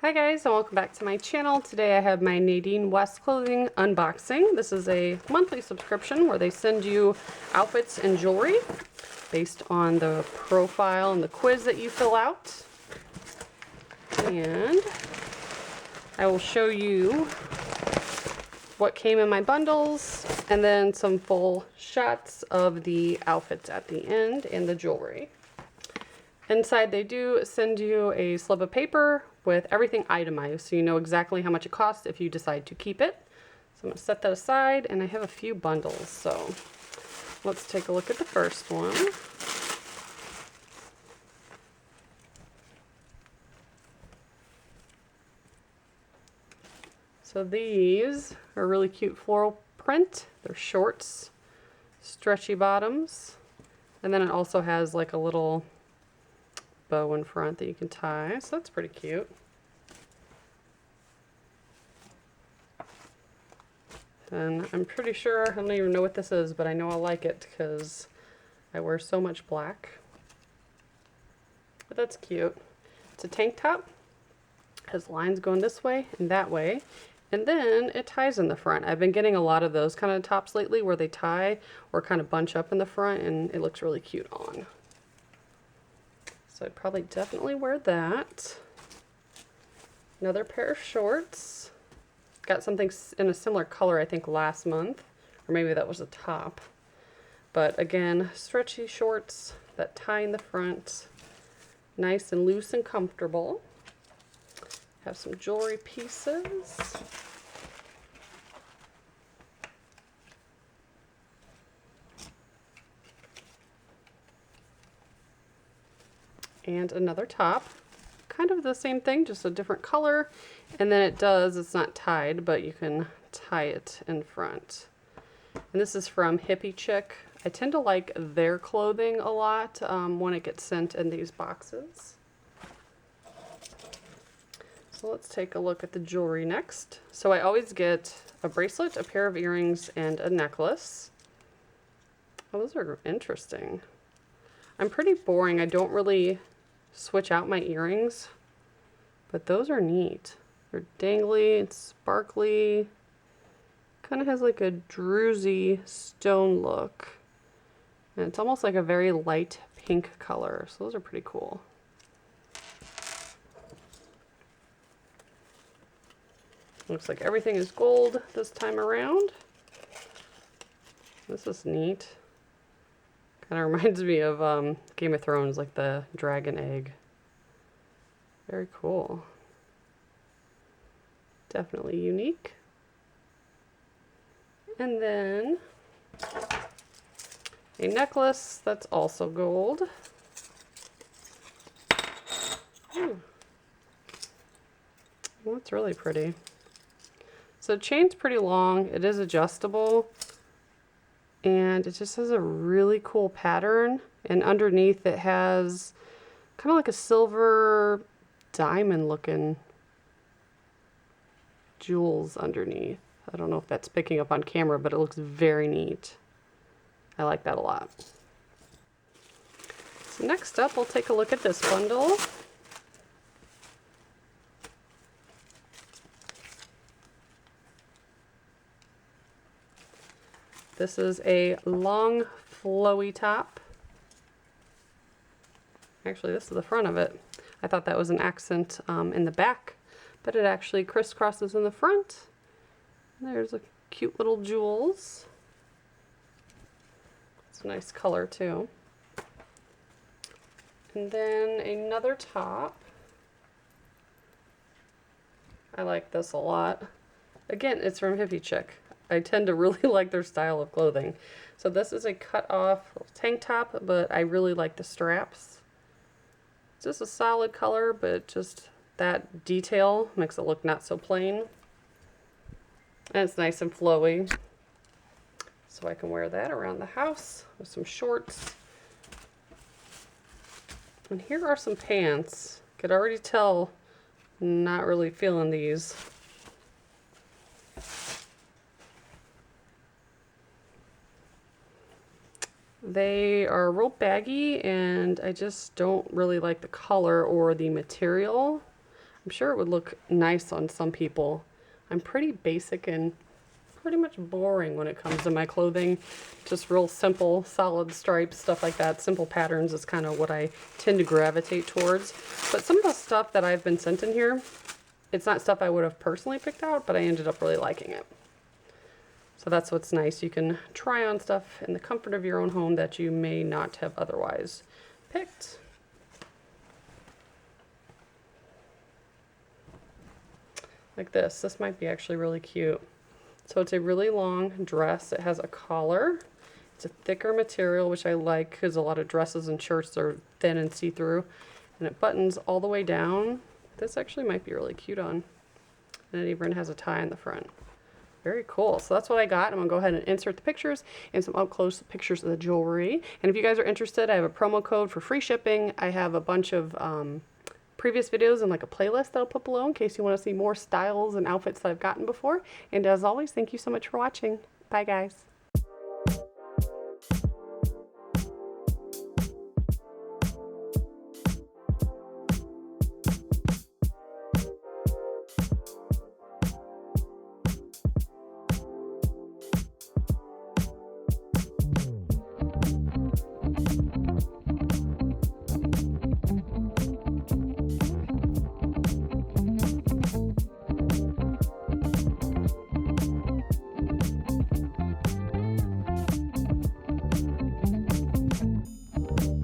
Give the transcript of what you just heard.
Hi guys, and welcome back to my channel. Today I have my Nadine West clothing unboxing. This is a monthly subscription where they send you outfits and jewelry based on the profile and the quiz that you fill out. And I will show you what came in my bundles and then some full shots of the outfits at the end and the jewelry. Inside they do send you a slip of paper with everything itemized so you know exactly how much it costs if you decide to keep it. So I'm going to set that aside, and I have a few bundles, so let's take a look at the first one. So these are really cute floral print. They're shorts, stretchy bottoms, and then it also has like a little bow in front that you can tie, so that's pretty cute. And I'm pretty sure, I don't even know what this is, but I know I like it because I wear so much black. But that's cute. It's a tank top, has lines going this way and that way, and then it ties in the front. I've been getting a lot of those kind of tops lately where they tie or kind of bunch up in the front, and it looks really cute on. So I'd probably definitely wear that. Another pair of shorts. Got something in a similar color, I think, last month. Or maybe that was a top. But again, stretchy shorts that tie in the front. Nice and loose and comfortable. Have some jewelry pieces. And another top. Kind of the same thing, just a different color. And then it's not tied, but you can tie it in front. And this is from Hippie Chick. I tend to like their clothing a lot when it gets sent in these boxes. So let's take a look at the jewelry next. So I always get a bracelet, a pair of earrings, and a necklace. Oh, those are interesting. I'm pretty boring. I don't really switch out my earrings, but those are neat. They're dangly and sparkly. Kind of has like a Druzy stone look. And it's almost like a very light pink color. So those are pretty cool. Looks like everything is gold this time around. This is neat. Kind of reminds me of Game of Thrones, like the dragon egg. Very cool. Definitely unique. And then a necklace that's also gold. Ooh. Well, that's really pretty. So the chain's pretty long. It is adjustable. And it just has a really cool pattern. And underneath it has kind of like a silver diamond looking jewels underneath. I don't know if that's picking up on camera, but it looks very neat. I like that a lot. So next up, we'll take a look at this bundle. This is a long flowy top. Actually, this is the front of it. I thought that was an accent in the back, but it actually crisscrosses in the front. There's a cute little jewels. It's a nice color too. And then another top. I like this a lot. Again, it's from Hippie Chick. I tend to really like their style of clothing. So this is a cut off tank top, but I really like the straps. It's just a solid color, but just that detail makes it look not so plain. And it's nice and flowy. So I can wear that around the house with some shorts. And here are some pants. Could already tell, not really feeling these. They are real baggy, and I just don't really like the color or the material. I'm sure it would look nice on some people. I'm pretty basic and pretty much boring when it comes to my clothing. Just real simple, solid stripes, stuff like that. Simple patterns is kind of what I tend to gravitate towards. But some of the stuff that I've been sent in here, it's not stuff I would have personally picked out, but I ended up really liking it. So that's what's nice. You can try on stuff in the comfort of your own home that you may not have otherwise picked. Like this. This might be actually really cute. So it's a really long dress. It has a collar. It's a thicker material, which I like because a lot of dresses and shirts are thin and see-through. And it buttons all the way down. This actually might be really cute on. And it even has a tie in the front. Very cool. So that's what I got. I'm going to go ahead and insert the pictures and some up-close pictures of the jewelry. And if you guys are interested, I have a promo code for free shipping. I have a bunch of previous videos and like a playlist that I'll put below in case you want to see more styles and outfits that I've gotten before. And as always, thank you so much for watching. Bye, guys.